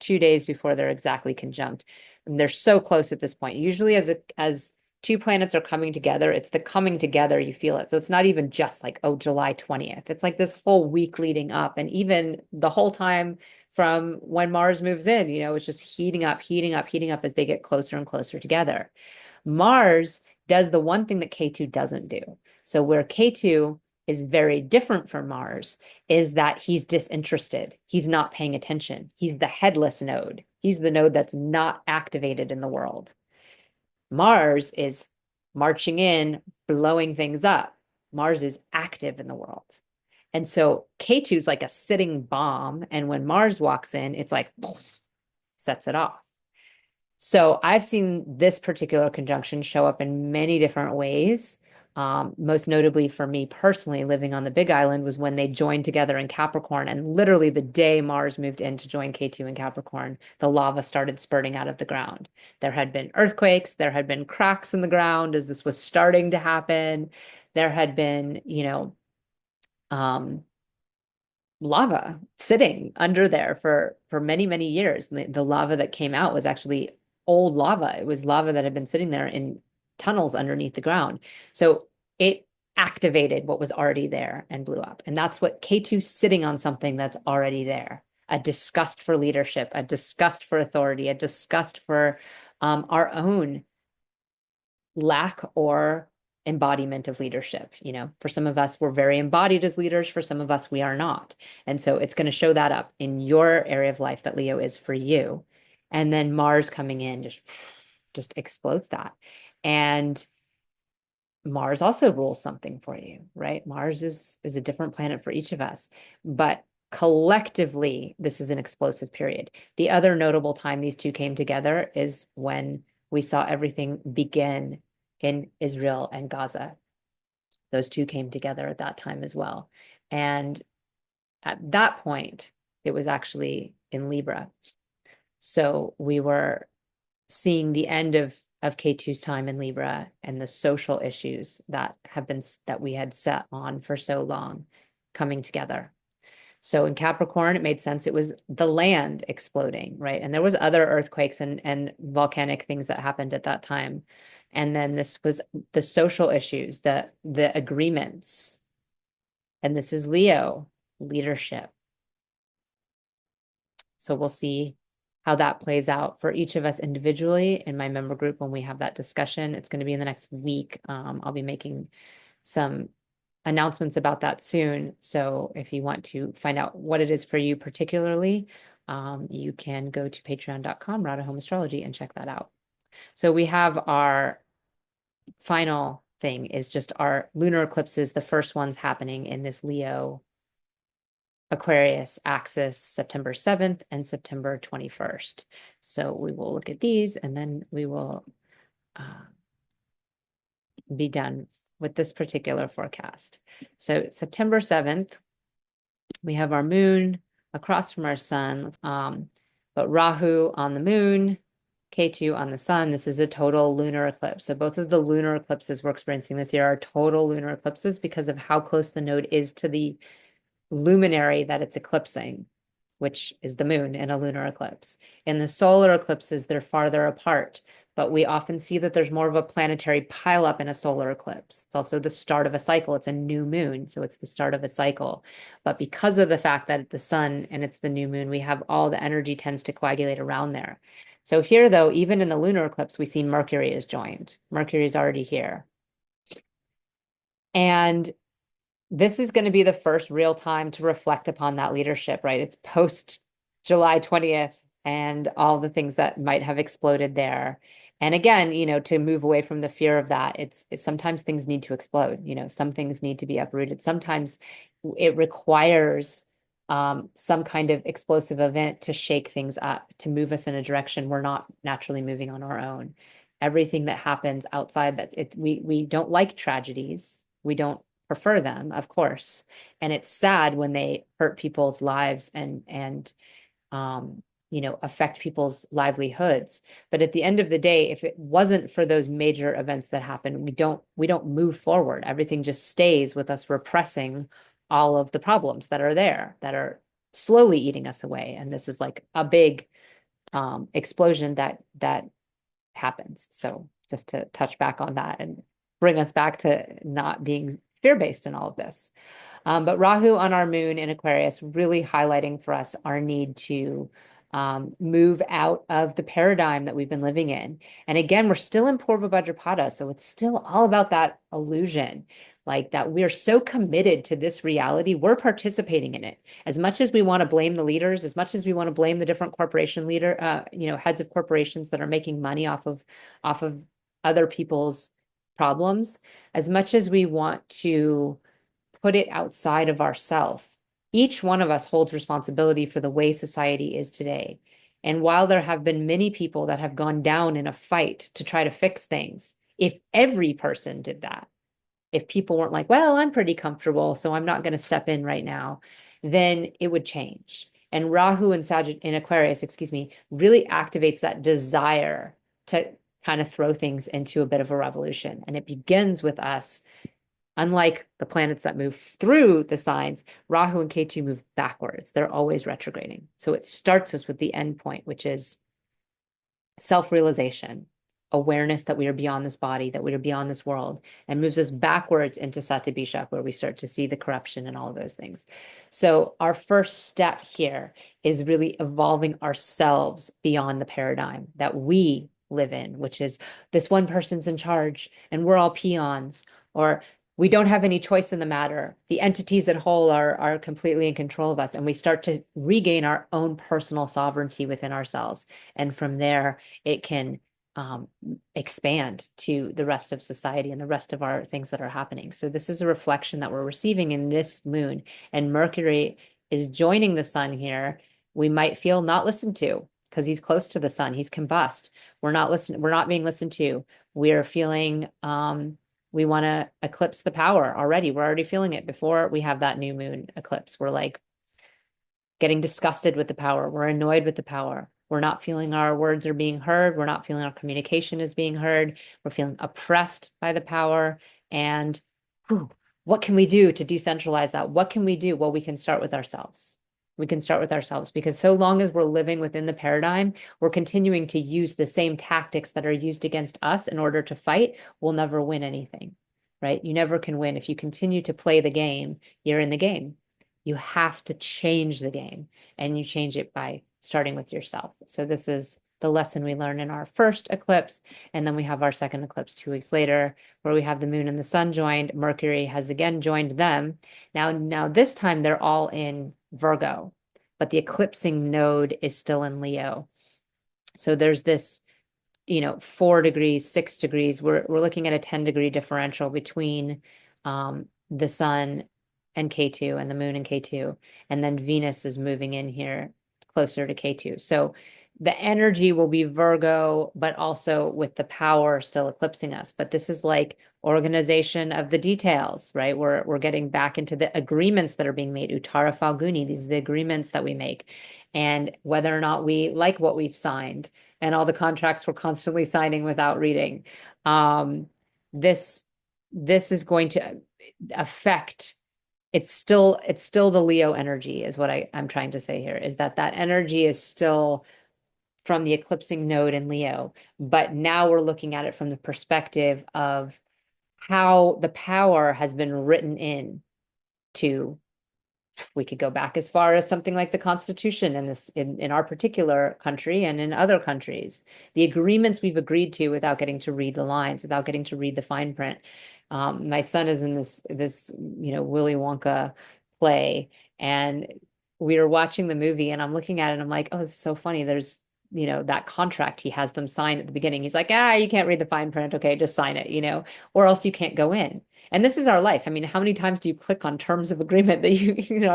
2 days before they're exactly conjunct. And they're so close at this point. Usually as two planets are coming together, it's the coming together, you feel it. So it's not even just like, oh, July 20th. It's like this whole week leading up. And even the whole time from when Mars moves in, you know, it's just heating up, heating up, heating up as they get closer and closer together. Mars does the one thing that Ketu doesn't do. So where Ketu is very different from Mars is that he's disinterested. He's not paying attention. He's the headless node. He's the node that's not activated in the world. Mars is marching in, blowing things up. Mars is active in the world. And so Ketu is like a sitting bomb. And when Mars walks in, it's like, poof, sets it off. So I've seen this particular conjunction show up in many different ways. Most notably for me personally, living on the Big Island was when they joined together in Capricorn. And literally the day Mars moved in to join Ketu in Capricorn, the lava started spurting out of the ground. There had been earthquakes, there had been cracks in the ground as this was starting to happen. There had been, lava sitting under there for many, many years. The lava that came out was actually old lava. It was lava that had been sitting there in tunnels underneath the ground. So it activated what was already there and blew up. And that's what K2 sitting on something that's already there. A disgust for leadership, a disgust for authority, a disgust for our own lack or embodiment of leadership. For some of us, we're very embodied as leaders. For some of us, we are not. And so it's going to show that up in your area of life that Leo is for you. And then Mars coming in just explodes that. And Mars also rules something for you, right? Mars is a different planet for each of us, but collectively, this is an explosive period. The other notable time these two came together is when we saw everything begin in Israel and Gaza. Those two came together at that time as well. And at that point, it was actually in Libra. So we were seeing the end of K2's time in Libra and the social issues that we had set on for so long coming together. So in Capricorn, it made sense. It was the land exploding, right? And there was other earthquakes and volcanic things that happened at that time. And then this was the social issues, the agreements. And this is Leo, leadership. So we'll see how that plays out for each of us individually in my member group when we have that discussion. It's going to be in the next week. I'll be making some announcements about that soon. So if you want to find out what it is for you particularly, you can go to patreon.com, Rada Home Astrology, and check that out. So we have our final thing is just our lunar eclipses, the first ones happening in this Leo Aquarius axis, September 7th and September 21st. So we will look at these and then we will be done with this particular forecast. So September 7th, we have our moon across from our sun, but Rahu on the moon, Ketu on the sun. This is a total lunar eclipse. So both of the lunar eclipses we're experiencing this year are total lunar eclipses because of how close the node is to the luminary that it's eclipsing, which is the moon in a lunar eclipse. In the solar eclipses, they're farther apart, but we often see that there's more of a planetary pileup in a solar eclipse. It's also the start of a cycle. It's a new moon, so it's the start of a cycle. But because of the fact that it's the sun and it's the new moon, we have all the energy tends to coagulate around there. So here, though, even in the lunar eclipse, we see Mercury is joined. Mercury is already here. And this is going to be the first real time to reflect upon that leadership, right? It's post July 20th and all the things that might have exploded there. And again, to move away from the fear of that, it's sometimes things need to explode. Some things need to be uprooted. Sometimes it requires some kind of explosive event to shake things up, to move us in a direction we're not naturally moving on our own. Everything that happens outside we don't like tragedies. We don't prefer them, of course. And it's sad when they hurt people's lives and affect people's livelihoods. But at the end of the day, if it wasn't for those major events that happen, we don't move forward. Everything just stays with us repressing all of the problems that are there, that are slowly eating us away. And this is like a big explosion that happens. So just to touch back on that and bring us back to not being fear-based in all of this. But Rahu on our moon in Aquarius really highlighting for us our need to move out of the paradigm that we've been living in. And again, we're still in Purva Bhadrapada, so it's still all about that illusion. like that we're so committed to this reality, we're participating in it. As much as we want to blame the leaders, as much as we want to blame the different corporation heads of corporations that are making money off of other people's problems, as much as we want to put it outside of ourself, each one of us holds responsibility for the way society is today. And while there have been many people that have gone down in a fight to try to fix things, if every person did that, if people weren't like, well, I'm pretty comfortable, so I'm not going to step in right now, then it would change. And Rahu and in Aquarius, really activates that desire to kind of throw things into a bit of a revolution. And it begins with us. Unlike the planets that move through the signs, Rahu and Ketu move backwards. They're always retrograding. So it starts us with the end point, which is self-realization, awareness that we are beyond this body, that we are beyond this world, and moves us backwards into Satyabhishak, where we start to see the corruption and all of those things. So our first step here is really evolving ourselves beyond the paradigm that we live in, which is this one person's in charge and we're all peons, or we don't have any choice in the matter. The entities at whole are completely in control of us, and we start to regain our own personal sovereignty within ourselves. And from there, it can expand to the rest of society and the rest of our things that are happening. So this is a reflection that we're receiving in this moon, and Mercury is joining the sun here. We might feel not listened to because he's close to the sun. He's combust. We're not being listened to. We're feeling we want to eclipse the power already. We're already feeling it before we have that new moon eclipse. We're like getting disgusted with the power. We're annoyed with the power. We're not feeling our words are being heard. We're not feeling our communication is being heard. We're feeling oppressed by the power. And what can we do to decentralize that? What can we do? Well, we can start with ourselves. We can start with ourselves, because so long as we're living within the paradigm, we're continuing to use the same tactics that are used against us in order to fight. We'll never win anything, right? You never can win. If you continue to play the game, you're in the game. You have to change the game, and you change it by starting with yourself. So this is the lesson we learn in our first eclipse. And then we have our second eclipse 2 weeks later, where we have the moon and the sun joined. Mercury has again joined them. Now this time they're all in Virgo, but the eclipsing node is still in Leo. So there's this, 4 degrees, 6 degrees. We're looking at a 10-degree differential between the sun and Ketu and the moon and Ketu. And then Venus is moving in here closer to Ketu. So the energy will be Virgo, but also with the power still eclipsing us. But this is like organization of the details, right? We're getting back into the agreements that are being made. Uttara Falguni, these are the agreements that we make. And whether or not we like what we've signed and all the contracts we're constantly signing without reading. This is going to affect. It's still the Leo energy is what I'm trying to say here, is that energy is still from the eclipsing node in Leo. But now we're looking at it from the perspective of how the power has been written in to, we could go back as far as something like the Constitution in our particular country and in other countries. The agreements we've agreed to without getting to read the lines, without getting to read the fine print. My son is in this Willy Wonka play, and we were watching the movie, and I'm looking at it and I'm like, oh, this is so funny. There's that contract he has them sign at the beginning. He's like, you can't read the fine print. Okay, just sign it, or else you can't go in. And this is our life. I mean, how many times do you click on terms of agreement that are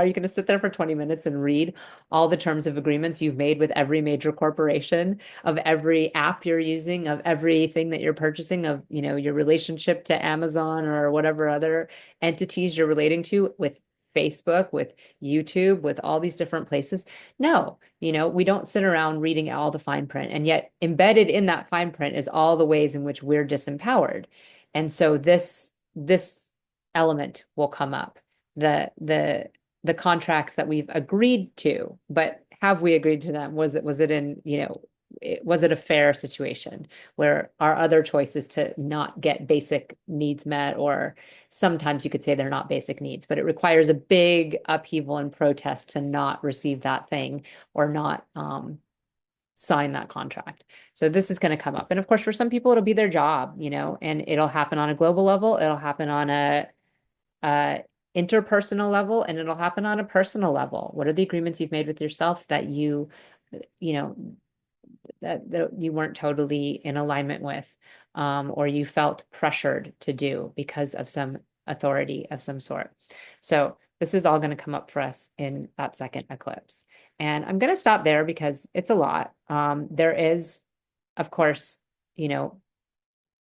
you going to sit there for 20 minutes and read all the terms of agreements you've made with every major corporation, of every app you're using, of everything that you're purchasing, of, your relationship to Amazon or whatever other entities you're relating to, with Facebook, with YouTube, with all these different places? No, we don't sit around reading all the fine print. And yet embedded in that fine print is all the ways in which we're disempowered. And so this element will come up, the contracts that we've agreed to, but have we agreed to them? Was it in, was it a fair situation where our other choices to not get basic needs met, or sometimes you could say they're not basic needs, but it requires a big upheaval and protest to not receive that thing or not sign that contract. So this is going to come up. And of course, for some people, it'll be their job, and it'll happen on a global level. It'll happen on a a interpersonal level, and it'll happen on a personal level. What are the agreements you've made with yourself that you know, that you weren't totally in alignment with, or you felt pressured to do because of some authority of some sort. So this is all going to come up for us in that second eclipse. And I'm going to stop there because it's a lot. There is, of course, you know,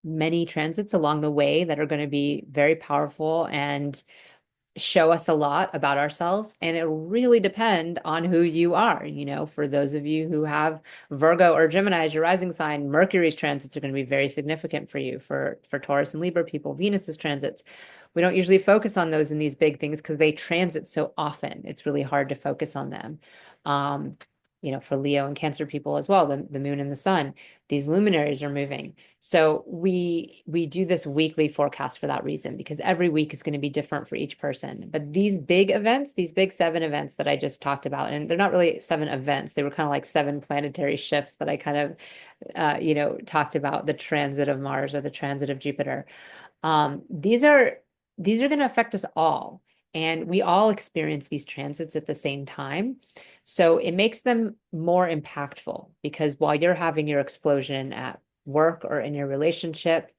many transits along the way that are going to be very powerful and show us a lot about ourselves, and it'll really depend on who you are. For those of you who have Virgo or Gemini as your rising sign, Mercury's transits are going to be very significant for you. For Taurus and Libra people, Venus's transits, we don't usually focus on those in these big things because they transit so often. It's really hard to focus on them. For Leo and Cancer people as well, the moon and the sun, these luminaries are moving. So we do this weekly forecast for that reason, because every week is going to be different for each person. But these big events, these big 7 events that I just talked about, and they're not really 7 events, they were kind of like 7 planetary shifts that I kind of talked about, the transit of Mars or the transit of Jupiter. These are going to affect us all. And we all experience these transits at the same time. So it makes them more impactful, because while you're having your explosion at work or in your relationship,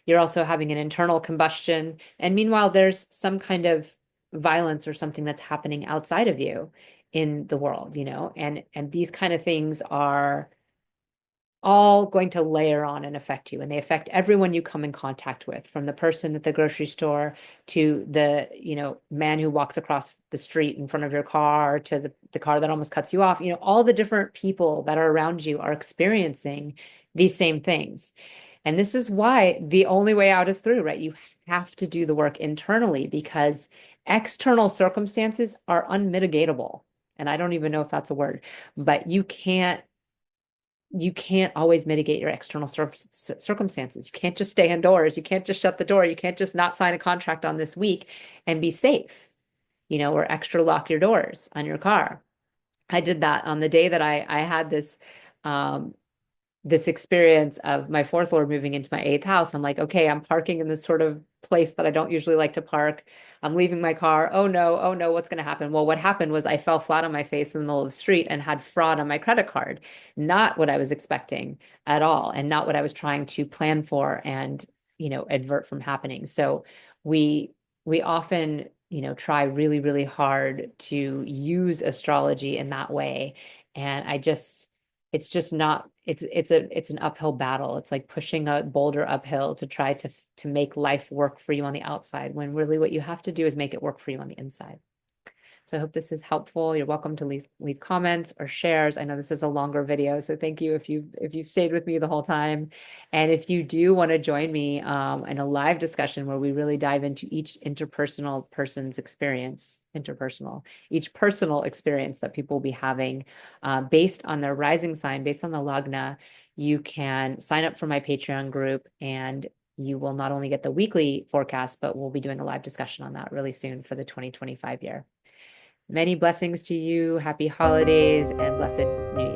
you're also having an internal combustion. And meanwhile, there's some kind of violence or something that's happening outside of you in the world, and these kind of things are all going to layer on and affect you. And they affect everyone you come in contact with, from the person at the grocery store to the, man who walks across the street in front of your car, to the car that almost cuts you off. All the different people that are around you are experiencing these same things. And this is why the only way out is through, right? You have to do the work internally, because external circumstances are unmitigatable. And I don't even know if that's a word, but you can't always mitigate your external circumstances. You can't just stay indoors. You can't just shut the door. You can't just not sign a contract on this week and be safe, or extra lock your doors on your car. I did that on the day that I had this experience of my 4th Lord moving into my 8th house. I'm like, okay, I'm parking in this sort of place that I don't usually like to park. I'm leaving my car. Oh no, what's going to happen? Well, what happened was I fell flat on my face in the middle of the street and had fraud on my credit card. Not what I was expecting at all, and not what I was trying to plan for and, advert from happening. So we often, try really, really hard to use astrology in that way. And it's just not, it's an uphill battle. It's like pushing a boulder uphill to try to make life work for you on the outside, when really what you have to do is make it work for you on the inside. So I hope this is helpful. You're welcome to leave comments or shares. I know this is a longer video, so thank you if you've stayed with me the whole time. And if you do want to join me in a live discussion where we really dive into each person's experience, each personal experience that people will be having based on their rising sign, based on the lagna, you can sign up for my Patreon group, and you will not only get the weekly forecast, but we'll be doing a live discussion on that really soon for the 2025 year. Many blessings to you. Happy holidays and blessed New Year.